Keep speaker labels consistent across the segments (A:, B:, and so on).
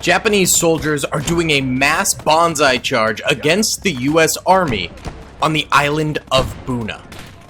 A: Japanese soldiers are doing a mass banzai charge against the US Army on the island of Buna,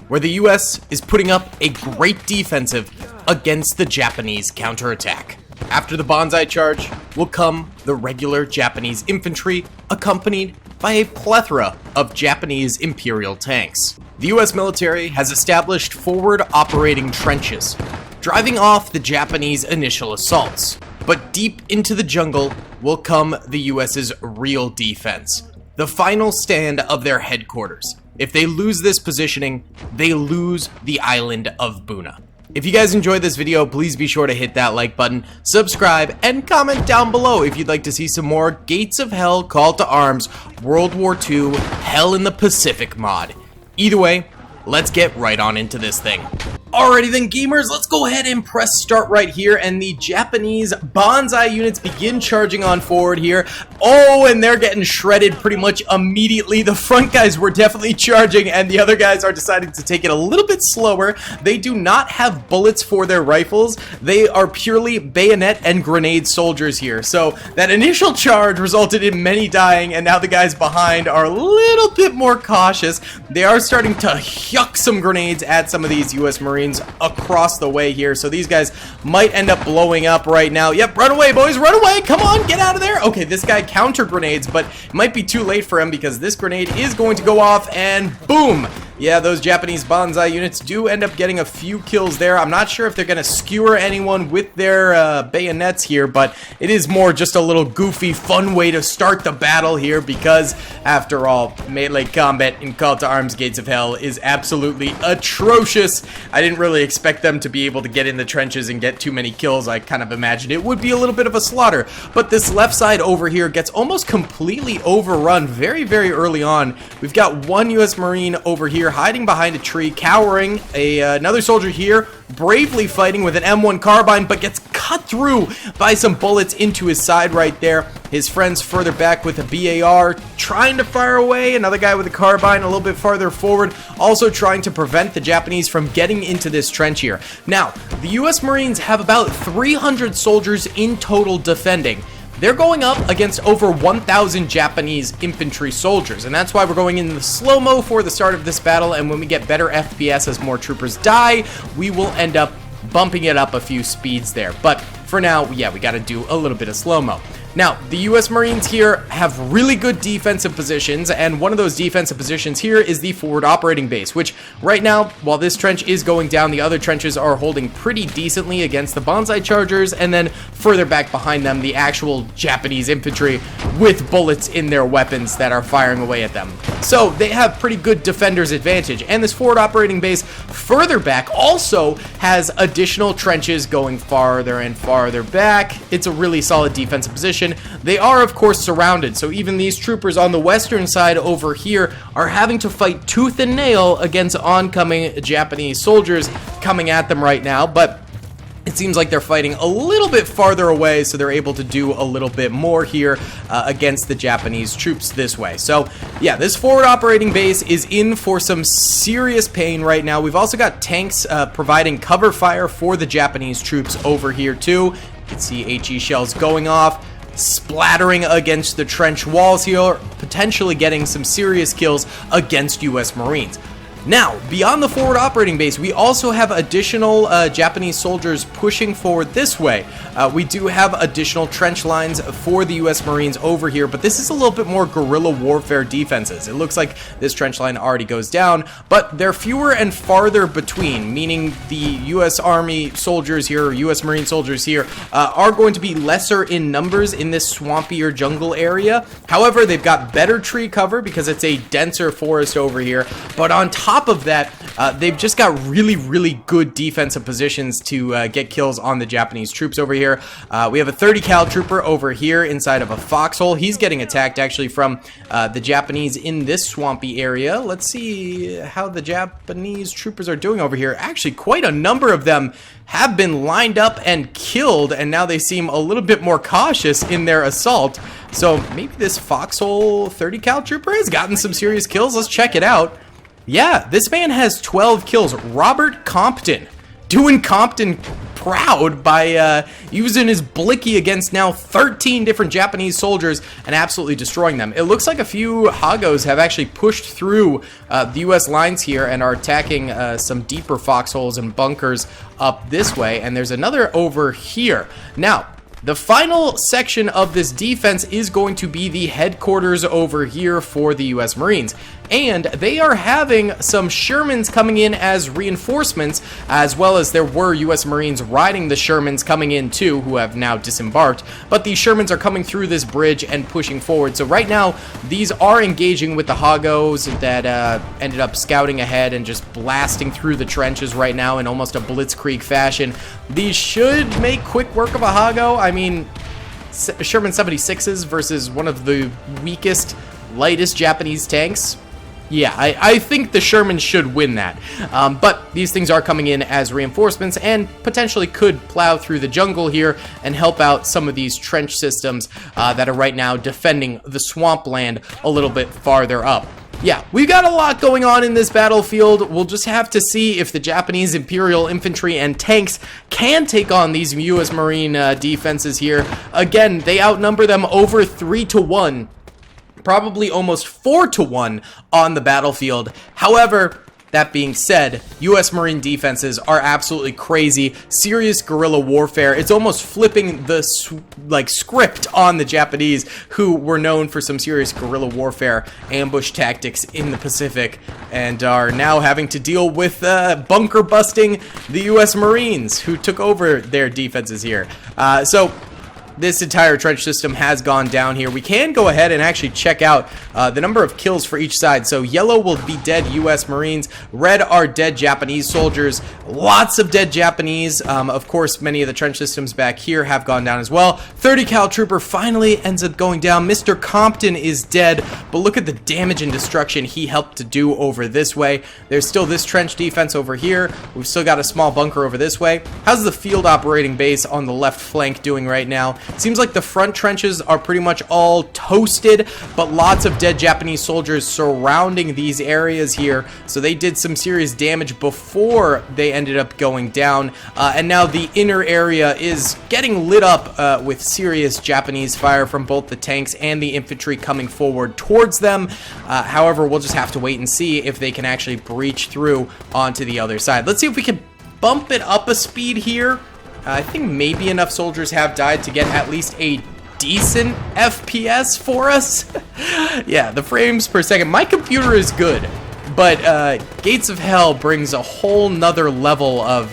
A: where the US is putting up a great defensive against the Japanese counterattack. After the banzai charge will come the regular Japanese infantry, accompanied by a plethora of Japanese Imperial tanks. The US military has established forward operating trenches, driving off the Japanese initial assaults. But deep into the jungle will come the US's real defense, the final stand of their headquarters. If they lose this positioning, they lose the island of Buna. If you guys enjoyed this video, please be sure to hit that like button, subscribe, and comment down below if you'd like to see some more Gates of Hell Call to Arms World War II Hell in the Pacific mod. Either way, let's get right on into this thing. Alrighty then, gamers, let's go ahead and press start right here, and the Japanese banzai units begin charging on forward here. Oh, and they're getting shredded pretty much immediately. The front guys were definitely charging, and the other guys are deciding to take it a little bit slower. They do not have bullets for their rifles. They are purely bayonet and grenade soldiers here. So that initial charge resulted in many dying, and now the guys behind are a little bit more cautious. They are starting to yuck some grenades at some of these US Marines across the way here, so these guys might end up blowing up right now. Yep, run away, boys, run away, come on, get out of there. Okay, this guy counter grenades, but it might be too late for him because this grenade is going to go off, and boom. Yeah, those Japanese banzai units do end up getting a few kills there. I'm not sure if they're going to skewer anyone with their bayonets here, but it is more just a little goofy, fun way to start the battle here because, after all, melee combat in Call to Arms Gates of Hell is absolutely atrocious. I didn't really expect them to be able to get in the trenches and get too many kills. I kind of imagined it would be a little bit of a slaughter, but this left side over here gets almost completely overrun very, very early on. We've got one US Marine over here hiding behind a tree, cowering. Another soldier here bravely fighting with an M1 carbine, but gets cut through by some bullets into his side right there. His friends further back with a BAR trying to fire away. Another guy with a carbine a little bit farther forward, also trying to prevent the Japanese from getting into this trench here. Now, the US Marines have about 300 soldiers in total defending. They're going up against over 1,000 Japanese infantry soldiers, and that's why we're going in the slow-mo for the start of this battle, and when we get better FPS as more troopers die, we will end up bumping it up a few speeds there. But for now, yeah, we gotta do a little bit of slow-mo. Now, the US Marines here have really good defensive positions, and one of those defensive positions here is the forward operating base, which right now, while this trench is going down, the other trenches are holding pretty decently against the banzai chargers, and then further back behind them, the actual Japanese infantry with bullets in their weapons that are firing away at them. So they have pretty good defender's advantage, and this forward operating base further back also has additional trenches going farther and farther back. It's a really solid defensive position. They are, of course, surrounded, so even these troopers on the western side over here are having to fight tooth and nail against oncoming Japanese soldiers coming at them right now, but it seems like they're fighting a little bit farther away, so they're able to do a little bit more here against the Japanese troops this way. So, yeah, this forward operating base is in for some serious pain right now. We've also got tanks providing cover fire for the Japanese troops over here, too. You can see HE shells going off, splattering against the trench walls here, potentially getting some serious kills against US Marines. Now, beyond the forward operating base, we also have additional Japanese soldiers pushing forward this way. We do have additional trench lines for the US Marines over here, but this is a little bit more guerrilla warfare defenses. It looks like this trench line already goes down, but they're fewer and farther between, meaning the US Army soldiers here, or US Marine soldiers here, are going to be lesser in numbers in this swampier jungle area. However, they've got better tree cover because it's a denser forest over here, but on top of that, they've just got really, really good defensive positions to get kills on the Japanese troops over here. We have a 30 cal trooper over here inside of a foxhole. He's getting attacked actually from the Japanese in this swampy area. Let's see how the Japanese troopers are doing over here. Actually, quite a number of them have been lined up and killed, and now they seem a little bit more cautious in their assault. So maybe this foxhole 30 cal trooper has gotten some serious kills. Let's check it out. Yeah, this man has 12 kills. Robert Compton. Doing Compton proud by using his blicky against now 13 different Japanese soldiers and absolutely destroying them. It looks like a few Hagos have actually pushed through the U.S. lines here and are attacking some deeper foxholes and bunkers up this way, and there's another over here. Now, the final section of this defense is going to be the headquarters over here for the U.S. Marines. And they are having some Shermans coming in as reinforcements, as well as there were U.S. Marines riding the Shermans coming in too, who have now disembarked. But the Shermans are coming through this bridge and pushing forward. So right now, these are engaging with the Hagos that ended up scouting ahead and just blasting through the trenches right now in almost a blitzkrieg fashion. These should make quick work of a Hago. I mean, Sherman 76s versus one of the weakest, lightest Japanese tanks. Yeah, I think the Shermans should win that. But these things are coming in as reinforcements and potentially could plow through the jungle here and help out some of these trench systems that are right now defending the swampland a little bit farther up. Yeah, we've got a lot going on in this battlefield. We'll just have to see if the Japanese Imperial Infantry and tanks can take on these U.S. Marine defenses here. Again, they outnumber them over 3-1. Probably almost 4-1 on the battlefield. However, that being said, U.S. Marine defenses are absolutely crazy. Serious guerrilla warfare. It's almost flipping the script on the Japanese, who were known for some serious guerrilla warfare, ambush tactics in the Pacific, and are now having to deal with bunker busting the U.S. Marines, who took over their defenses here. So this entire trench system has gone down here. We can go ahead and actually check out the number of kills for each side. So yellow will be dead U.S. Marines. Red are dead Japanese soldiers. Lots of dead Japanese. Of course, many of the trench systems back here have gone down as well. 30 cal trooper finally ends up going down. Mr. Compton is dead, but look at the damage and destruction he helped to do over this way. There's still this trench defense over here. We've still got a small bunker over this way. How's the field operating base on the left flank doing right now? Seems like the front trenches are pretty much all toasted, but lots of dead Japanese soldiers surrounding these areas here. So they did some serious damage before they ended up going down. And now the inner area is getting lit up with serious Japanese fire from both the tanks and the infantry coming forward towards them. However, we'll just have to wait and see if they can actually breach through onto the other side. Let's see if we can bump it up a speed here. I think maybe enough soldiers have died to get at least a decent FPS for us. Yeah, the frames per second. My computer is good, but Gates of Hell brings a whole nother level of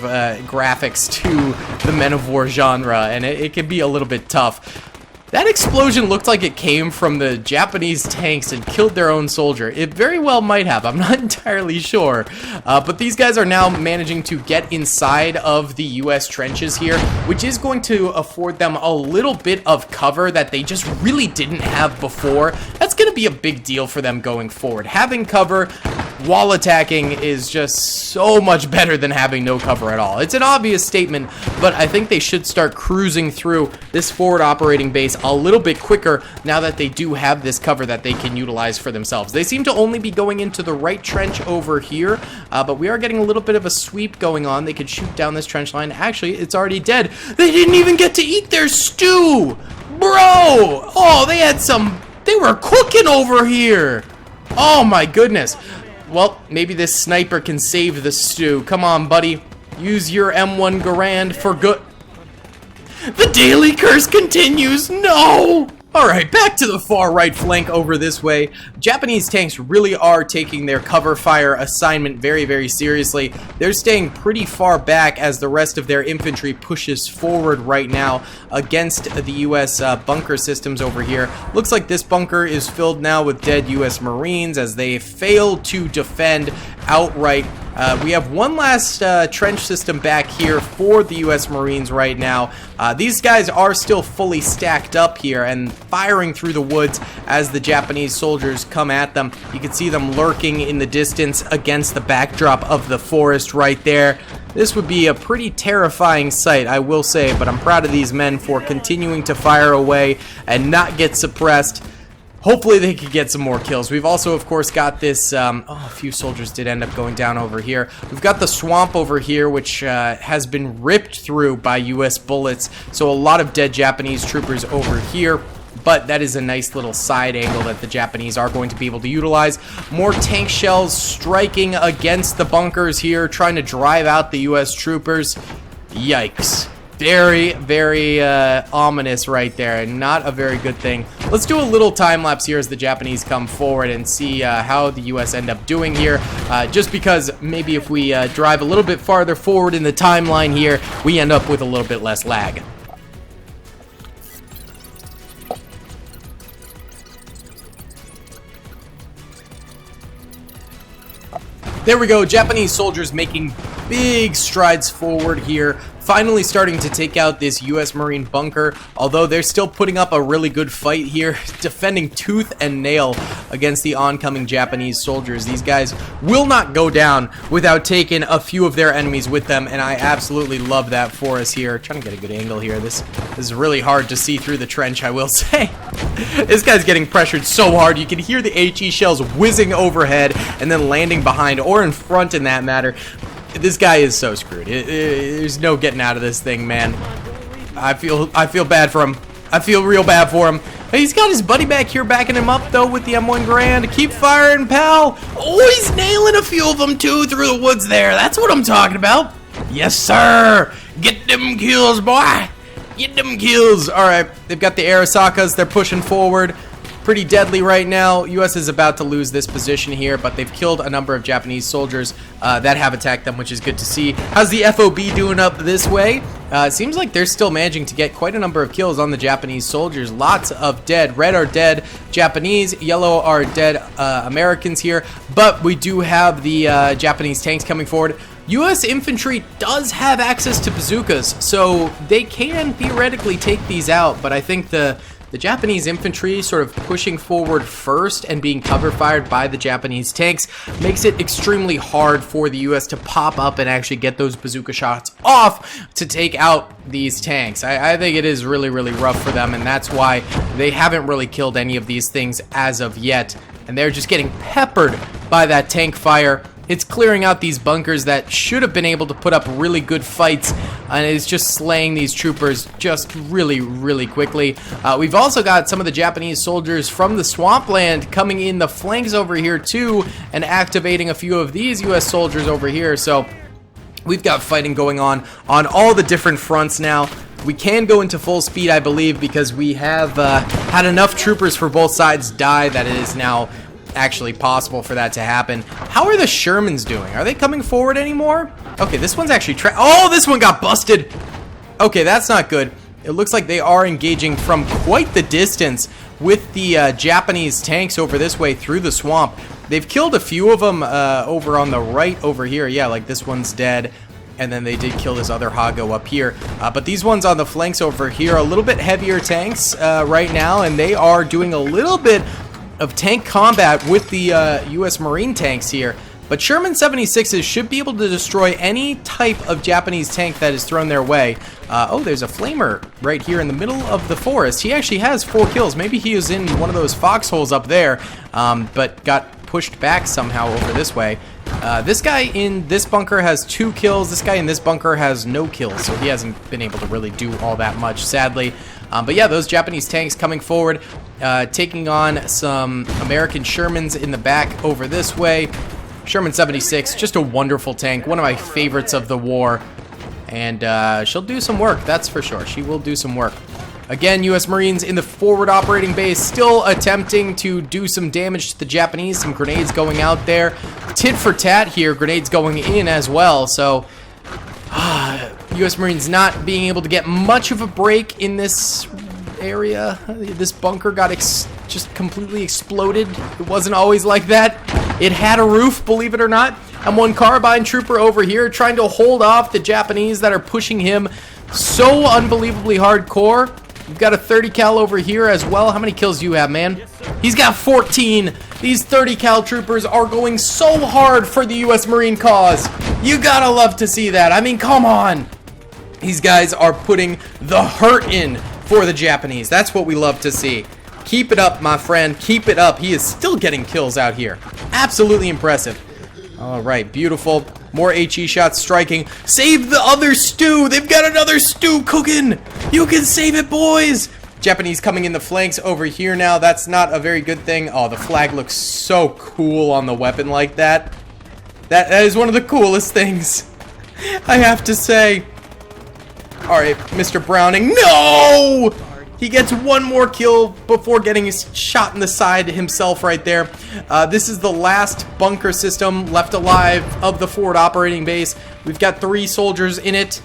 A: graphics to the Men of War genre, and it can be a little bit tough. That explosion looked like it came from the Japanese tanks and killed their own soldier. It very well might have. I'm not entirely sure. But these guys are now managing to get inside of the U.S. trenches here, which is going to afford them a little bit of cover that they just really didn't have before. That's going to be a big deal for them going forward. Having cover while attacking is just so much better than having no cover at all. It's an obvious statement, but I think they should start cruising through this forward operating base a little bit quicker now that they do have this cover that they can utilize for themselves. They seem to only be going into the right trench over here, but we are getting a little bit of a sweep going on. They could shoot down this trench line. Actually, it's already dead. They didn't even get to eat their stew! Bro! Oh, they were cooking over here! Oh my goodness. Well, maybe this sniper can save the stew. Come on, buddy. Use your M1 Garand for good. The daily curse continues. No! Alright, back to the far right flank over this way. Japanese tanks really are taking their cover fire assignment very, very seriously. They're staying pretty far back as the rest of their infantry pushes forward right now against the U.S. Bunker systems over here. Looks like this bunker is filled now with dead U.S. Marines as they fail to defend outright. We have one last trench system back here for the U.S. Marines right now. These guys are still fully stacked up here and firing through the woods as the Japanese soldiers come at them. You can see them lurking in the distance against the backdrop of the forest right there. This would be a pretty terrifying sight, I will say, but I'm proud of these men for continuing to fire away and not get suppressed. hopefully they could get some more kills. We've also, of course, got this, a few soldiers did end up going down over here. We've got the swamp over here, which has been ripped through by US bullets, so a lot of dead Japanese troopers over here. But that is a nice little side angle that the Japanese are going to be able to utilize. More tank shells striking against the bunkers here, trying to drive out the US troopers. Yikes. Very, very ominous right there. Not a very good thing. Let's do a little time lapse here as the Japanese come forward and see how the US end up doing here. Just because maybe if we drive a little bit farther forward in the timeline here, we end up with a little bit less lag. There we go, Japanese soldiers making big strides forward here, finally starting to take out this US Marine bunker, although they're still putting up a really good fight here, defending tooth and nail against the oncoming Japanese soldiers. These guys will not go down without taking a few of their enemies with them, and I absolutely love that for us here. Trying to get a good angle here. This is really hard to see through the trench, I will say. This guy's getting pressured so hard. You can hear the HE shells whizzing overhead and then landing behind or in front in that matter. This guy is so screwed. There's no getting out of this thing, man. I feel bad for him. I feel real bad for him. He's got his buddy back here backing him up, though, with the M1 Garand. Keep firing, pal. Oh, he's nailing a few of them, too, through the woods there. That's what I'm talking about. Yes, sir. Get them kills, boy. Get them kills. All right, they've got the Arasakas. They're pushing forward. Pretty deadly right now. US is about to lose this position here, but they've killed a number of Japanese soldiers that have attacked them, which is good to see. How's the FOB doing up this way? It seems like they're still managing to get quite a number of kills on the Japanese soldiers. Lots of dead. Red are dead Japanese, yellow are dead Americans here, but we do have the Japanese tanks coming forward. US infantry does have access to bazookas, so they can theoretically take these out, but I think the Japanese infantry sort of pushing forward first and being cover fired by the Japanese tanks makes it extremely hard for the US to pop up and actually get those bazooka shots off to take out these tanks. I think it is really, really rough for them, and that's why they haven't really killed any of these things as of yet, and they're just getting peppered by that tank fire. It's clearing out these bunkers that should have been able to put up really good fights, and it's just slaying these troopers just really, really quickly. We've also got some of the Japanese soldiers from the swampland coming in the flanks over here too, and activating a few of these US soldiers over here. So we've got fighting going on all the different fronts now. We can go into full speed, I believe, because we have had enough troopers for both sides die that it is now actually possible for that to happen. How are the Shermans doing? Are they coming forward anymore? Okay, this one's actually oh, this one got busted. Okay, that's not good. It looks like they are engaging from quite the distance with the Japanese tanks over this way through the swamp. They've killed a few of them over on the right over here. Yeah, like this one's dead. And then they did kill this other Hago up here. But these ones on the flanks over here are a little bit heavier tanks right now, and they are doing a little bit of tank combat with the US Marine tanks here. But Sherman 76s should be able to destroy any type of Japanese tank that is thrown their way. Oh, there's a flamer right here in the middle of the forest. He actually has 4 kills. Maybe he was in one of those foxholes up there, but got pushed back somehow over this way. This guy in this bunker has 2 kills. This guy in this bunker has no kills, so he hasn't been able to really do all that much, sadly. But yeah, those Japanese tanks coming forward, taking on some American Shermans in the back over this way. Sherman 76, just a wonderful tank, one of my favorites of the war. And she'll do some work, that's for sure. She will do some work. Again, US Marines in the forward operating base, still attempting to do some damage to the Japanese. Some grenades going out there. Tit for tat here, grenades going in as well. So, US Marines not being able to get much of a break in this area. This bunker got just completely exploded. It wasn't always like that. It had a roof, believe it or not. M1 Carbine Trooper over here trying to hold off the Japanese that are pushing him so unbelievably hardcore. You've got a 30 cal over here as well. How many kills do you have, man? He's got 14. These 30 cal troopers are going so hard for the US Marine cause. You gotta love to see that. I mean, come on. These guys are putting the hurt in for the Japanese. That's what we love to see. Keep it up, my friend. Keep it up. He is still getting kills out here. Absolutely impressive. All right, beautiful. More HE shots striking. Save the other stew. They've got another stew cooking. You can save it, boys. Japanese coming in the flanks over here now. That's not a very good thing. Oh, the flag looks so cool on the weapon like that. That is one of the coolest things, I have to say. All right, Mr. Browning. No! He gets one more kill before getting shot in the side himself right there. This is the last bunker system left alive of the forward operating base. We've got 3 soldiers in it.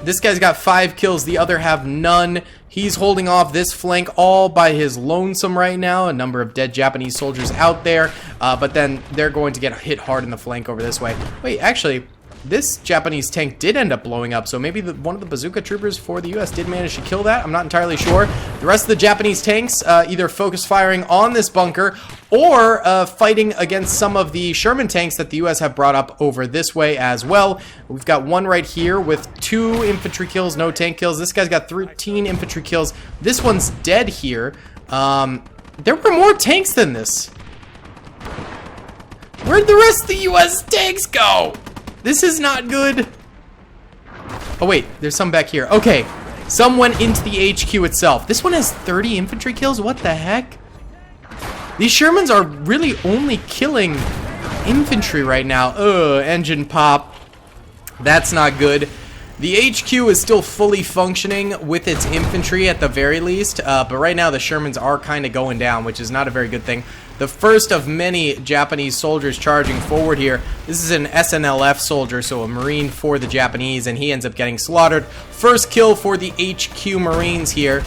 A: This guy's got 5 kills. The other have none. He's holding off this flank all by his lonesome right now. A number of dead Japanese soldiers out there. But then they're going to get hit hard in the flank over this way. Wait, actually, this Japanese tank did end up blowing up, so maybe one of the bazooka troopers for the U.S. did manage to kill that. I'm not entirely sure. The rest of the Japanese tanks either focus firing on this bunker or fighting against some of the Sherman tanks that the U.S. have brought up over this way as well. We've got one right here with 2 infantry kills, no tank kills. This guy's got 13 infantry kills. This one's dead here. There were more tanks than this. Where'd the rest of the U.S. tanks go? This is not good. Oh, wait. There's some back here. Okay. Some went into the HQ itself. This one has 30 infantry kills? What the heck? These Shermans are really only killing infantry right now. Ugh, engine pop. That's not good. The HQ is still fully functioning with its infantry at the very least, but right now the Shermans are kind of going down, which is not a very good thing. The first of many Japanese soldiers charging forward here. This is an SNLF soldier, so a Marine for the Japanese, and he ends up getting slaughtered. First kill for the HQ Marines here.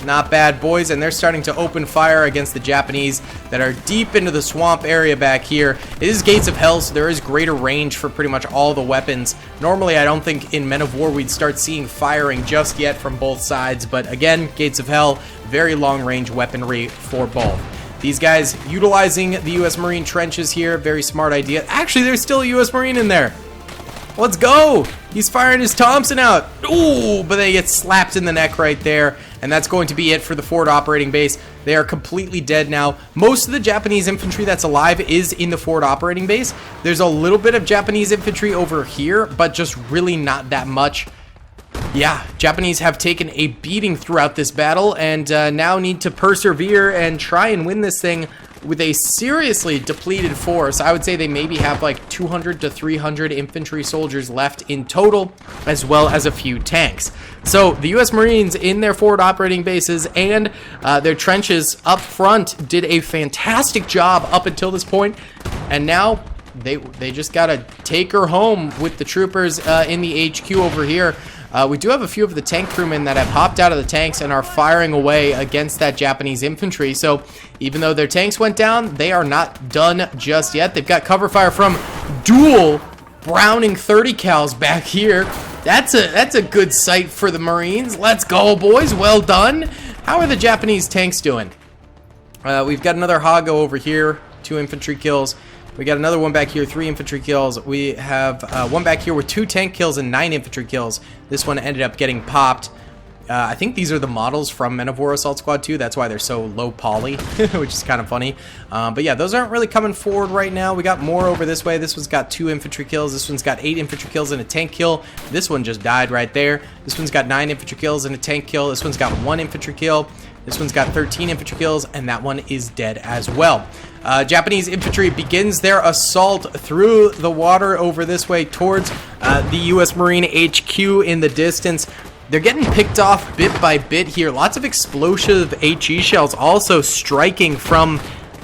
A: Not bad, boys, and they're starting to open fire against the Japanese that are deep into the swamp area back here. It is Gates of Hell, so there is greater range for pretty much all the weapons. Normally, I don't think in Men of War we'd start seeing firing just yet from both sides, but again, Gates of Hell, very long-range weaponry for both. These guys utilizing the U.S. Marine trenches here, very smart idea. Actually, there's still a U.S. Marine in there. Let's go! He's firing his Thompson out. Ooh, but they get slapped in the neck right there. And that's going to be it for the forward operating base. They are completely dead now. Most of the Japanese infantry that's alive is in the forward operating base. There's a little bit of Japanese infantry over here, but just really not that much. Yeah, Japanese have taken a beating throughout this battle and now need to persevere and try and win this thing with a seriously depleted force. I would say they maybe have like 200 to 300 infantry soldiers left in total, as well as a few tanks. So the U.S. Marines in their forward operating bases and their trenches up front did a fantastic job up until this point, and now they just gotta take her home with the troopers in the HQ over here. We do have a few of the tank crewmen that have hopped out of the tanks and are firing away against that Japanese infantry. So even though their tanks went down, they are not done just yet. They've got cover fire from dual Browning 30 cals back here. That's a good sight for the Marines. Let's go, boys. Well done. How are the Japanese tanks doing? We've got another Hago over here, 2 infantry kills. We got another one back here, 3 infantry kills. We have one back here with 2 tank kills and 9 infantry kills. This one ended up getting popped. I think these are the models from Men of War Assault Squad 2. That's why they're so low poly, which is kind of funny. But yeah, those aren't really coming forward right now. We got more over this way. This one's got 2 infantry kills. This one's got 8 infantry kills and a tank kill. This one just died right there. This one's got 9 infantry kills and a tank kill. This one's got 1 infantry kill. This one's got 13 infantry kills, and that one is dead as well. Japanese infantry begins their assault through the water over this way towards the U.S. Marine HQ in the distance. They're getting picked off bit by bit here. Lots of explosive HE shells also striking from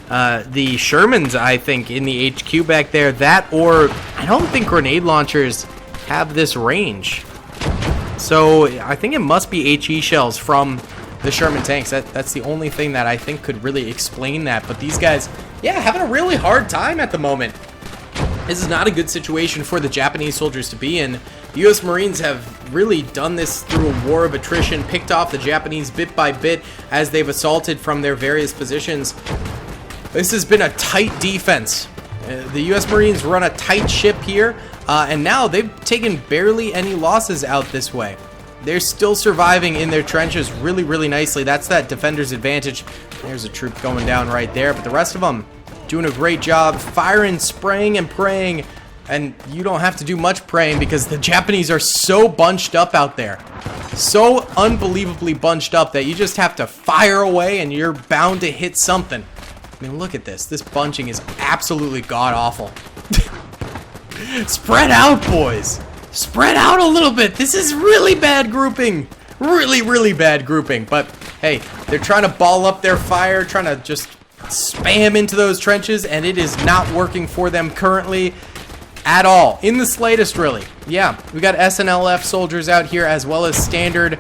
A: the Shermans, I think, in the HQ back there. That, or I don't think grenade launchers have this range. So I think it must be HE shells from the Sherman tanks. That's the only thing that I think could really explain that. But these guys, yeah, having a really hard time at the moment. This is not a good situation for the Japanese soldiers to be in. The U.S. Marines have really done this through a war of attrition, picked off the Japanese bit by bit as they've assaulted from their various positions. This has been a tight defense. The U.S. Marines run a tight ship here, and now they've taken barely any losses out this way. They're still surviving in their trenches really, really nicely. That's that defender's advantage. There's a troop going down right there, but the rest of them doing a great job firing, spraying, and praying. And you don't have to do much praying because the Japanese are so bunched up out there. So unbelievably bunched up that you just have to fire away and you're bound to hit something. I mean, look at this. This bunching is absolutely god-awful. Spread out, boys. Spread out a little bit. This is really bad grouping. Really, really bad grouping. But, hey, they're trying to ball up their fire, trying to just spam into those trenches, and it is not working for them currently at all. In the slightest, really. Yeah, we got SNLF soldiers out here, as well as standard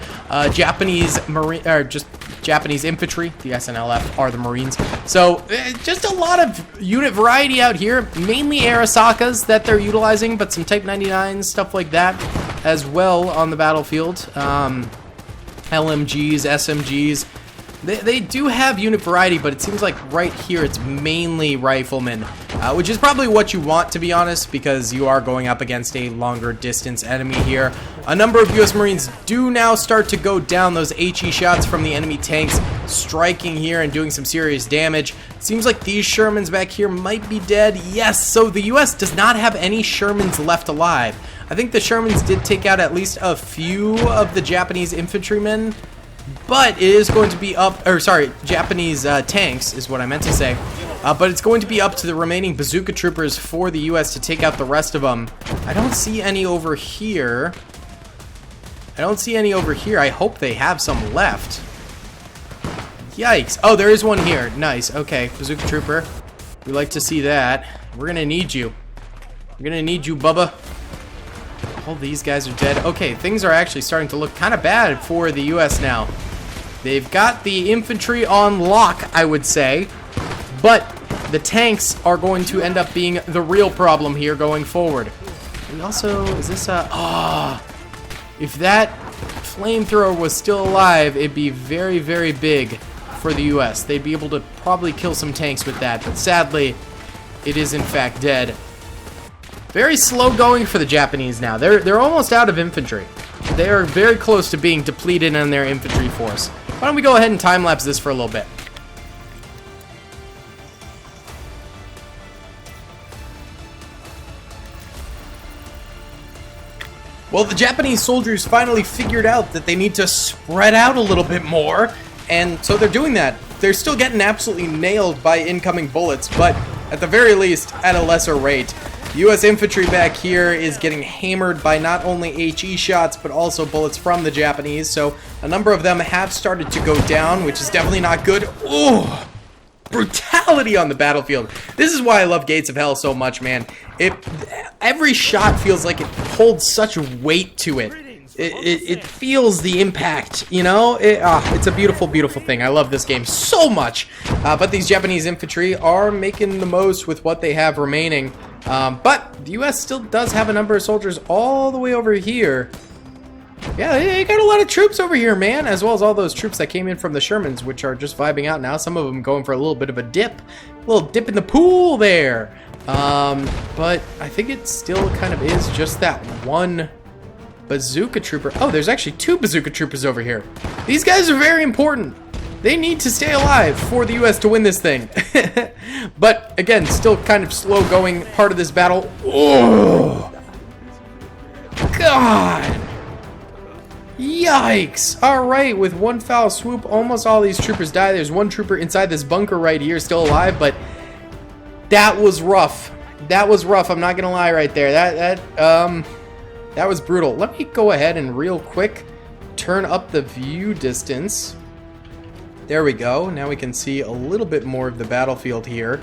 A: Japanese Marine, or just Japanese infantry. The SNLF are the Marines. So, just a lot of unit variety out here. Mainly Arasakas that they're utilizing, but some Type 99s, stuff like that, as well on the battlefield. LMGs, SMGs. They do have unit variety, but it seems like right here it's mainly riflemen, which is probably what you want, to be honest, because you are going up against a longer distance enemy here. A number of U.S. Marines do now start to go down. Those HE shots from the enemy tanks striking here and doing some serious damage. Seems like these Shermans back here might be dead. Yes, so the U.S. does not have any Shermans left alive. I think the Shermans did take out at least a few of the Japanese infantrymen, but it is going to be up, or sorry, Japanese tanks is what I meant to say. But it's going to be up to the remaining bazooka troopers for the U.S. to take out the rest of them. I don't see any over here. I hope they have some left. Yikes. Oh, there is one here. Nice. Okay, bazooka trooper. We like to see that. We're going to need you. We're going to need you, Bubba. All these guys are dead. Okay, things are actually starting to look kind of bad for the U.S. now. They've got the infantry on lock, I would say, but the tanks are going to end up being the real problem here going forward. And also, is this a... if that flamethrower was still alive, it'd be very, very big for the U.S. They'd be able to probably kill some tanks with that, but sadly, it is in fact dead. Very slow going for the Japanese now. They're almost out of infantry. They are very close to being depleted in their infantry force. Why don't we go ahead and time-lapse this for a little bit. Well, the Japanese soldiers finally figured out that they need to spread out a little bit more, and so they're doing that. They're still getting absolutely nailed by incoming bullets, but at the very least, at a lesser rate. U.S. infantry back here is getting hammered by not only HE shots, but also bullets from the Japanese, so a number of them have started to go down, which is definitely not good. Ooh! Brutality on the battlefield. This is why I love Gates of Hell so much, man. Every shot feels like it holds such weight to it. It feels the impact, you know? It's a beautiful, beautiful thing. I love this game so much. But these Japanese infantry are making the most with what they have remaining. But the U.S. still does have a number of soldiers all the way over here. Yeah, they got a lot of troops over here, man, as well as all those troops that came in from the Shermans, which are just vibing out now. Some of them going for a little bit of a dip. A little dip in the pool there. But I think it still kind of is just that one bazooka trooper. Oh, there's actually two bazooka troopers over here. These guys are very important. They need to stay alive for the U.S. to win this thing. But, again, still kind of slow going part of this battle. Oh! God! Yikes! Alright, with one foul swoop, almost all these troopers die. There's one trooper inside this bunker right here still alive, but that was rough. That was rough, I'm not gonna lie right there. That was brutal. Let me go ahead and real quick turn up the view distance. There we go. Now we can see a little bit more of the battlefield here.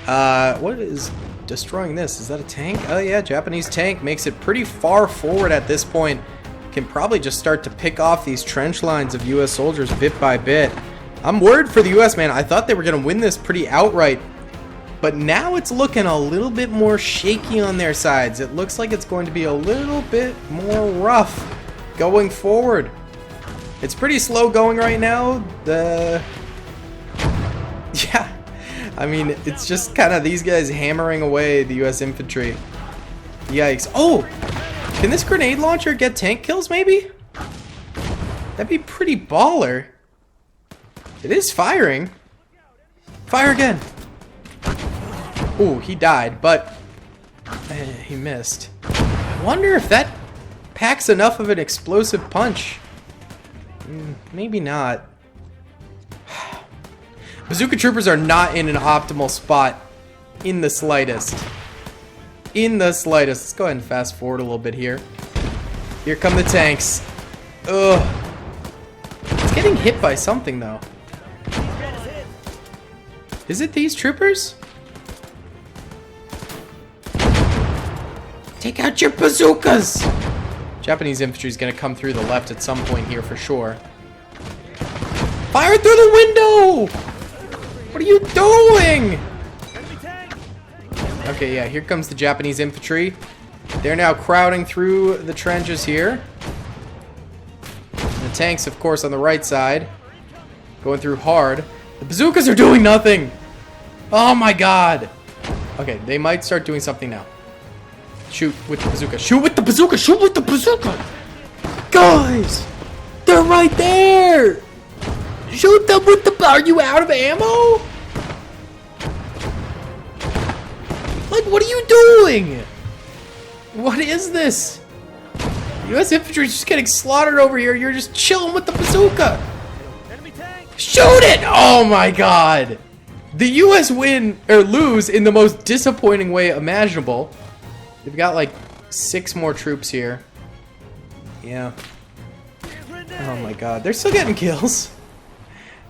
A: What is destroying this? Is that a tank? Oh yeah, Japanese tank. Makes it pretty far forward at this point. Can probably just start to pick off these trench lines of U.S. soldiers bit by bit. I'm worried for the U.S., man. I thought they were going to win this pretty outright. But now it's looking a little bit more shaky on their sides. It looks like it's going to be a little bit more rough going forward. It's pretty slow going right now. Yeah, I mean, it's just kind of these guys hammering away the U.S. infantry. Yikes. Oh, can this grenade launcher get tank kills maybe? That'd be pretty baller. It is firing. Fire again. Ooh, he died, but he missed. I wonder if that packs enough of an explosive punch. Maybe not. Bazooka troopers are not in an optimal spot in the slightest. In the slightest. Let's go ahead and fast forward a little bit here. Here come the tanks. Ugh. It's getting hit by something though. Is it these troopers? Take out your bazookas! Japanese infantry is going to come through the left at some point here for sure. Fire through the window! What are you doing? Okay, yeah, here comes the Japanese infantry. They're now crowding through the trenches here. And the tanks, of course, on the right side. Going through hard. The bazookas are doing nothing! Oh my god! Okay, they might start doing something now. Shoot with the bazooka. Shoot with the bazooka! Shoot with the bazooka! Guys! They're right there! Shoot them with the... Are you out of ammo? Like, what are you doing? What is this? U.S. infantry is just getting slaughtered over here. You're just chilling with the bazooka. Shoot it! Oh my god! The U.S. win, or lose, in the most disappointing way imaginable. They've got like 6 more troops here. Yeah. Oh my god. They're still getting kills.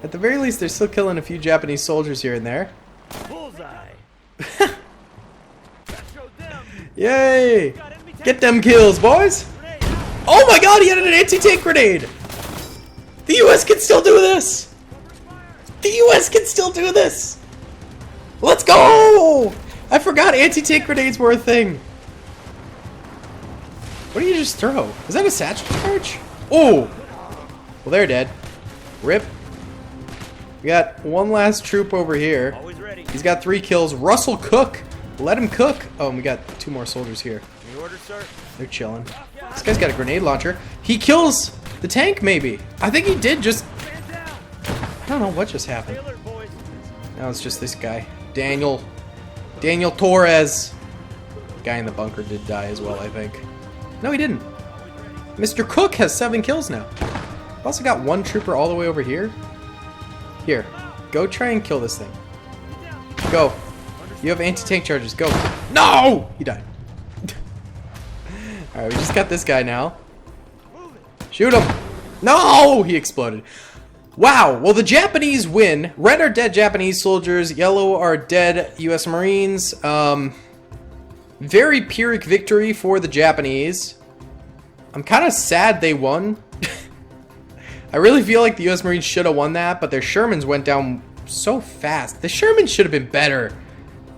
A: At the very least, they're still killing a few Japanese soldiers here and there. Bullseye. Yay! Get them kills, boys! Oh my god, he had an anti-tank grenade! The US can still do this! The US can still do this! Let's go! I forgot anti-tank grenades were a thing. What did you just throw? Was that a satchel charge? Oh! Well, they're dead. Rip. We got one last troop over here. He's got 3 kills. Russell Cook! Let him cook! Oh, and we got 2 more soldiers here. They're chilling. This guy's got a grenade launcher. He kills the tank, maybe. I think he did just... I don't know what just happened. Now it's just this guy. Daniel Torres. The guy in the bunker did die as well, I think. No, he didn't. Mr. Cook has 7 kills now. I've also got 1 trooper all the way over here. Here. Go try and kill this thing. Go. You have anti-tank charges. Go. No! He died. Alright, we just got this guy now. Shoot him! No! He exploded. Wow. Well, the Japanese win. Red are dead Japanese soldiers. Yellow are dead U.S. Marines. Very Pyrrhic victory for the Japanese. I'm kind of sad they won. I really feel like the U.S. Marines should have won that, but their Shermans went down so fast. The Shermans should have been better.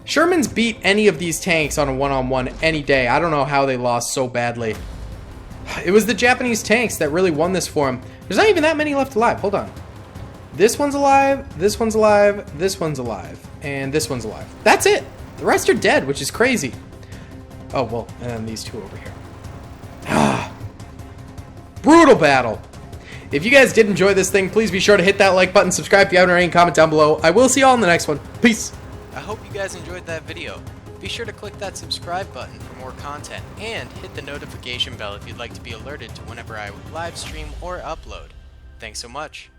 A: Shermans beat any of these tanks on a one-on-one any day. I don't know how they lost so badly. It was the Japanese tanks that really won this for them. There's not even that many left alive. Hold on. This one's alive, this one's alive, this one's alive, and this one's alive. That's it. The rest are dead, which is crazy. Oh, well, and then these 2 over here. Brutal battle. If you guys did enjoy this thing, please be sure to hit that like button, subscribe if you haven't already, and comment down below. I will see y'all in the next one. Peace. I hope you guys enjoyed that video. Be sure to click that subscribe button for more content, and hit the notification bell if you'd like to be alerted to whenever I live stream or upload. Thanks so much.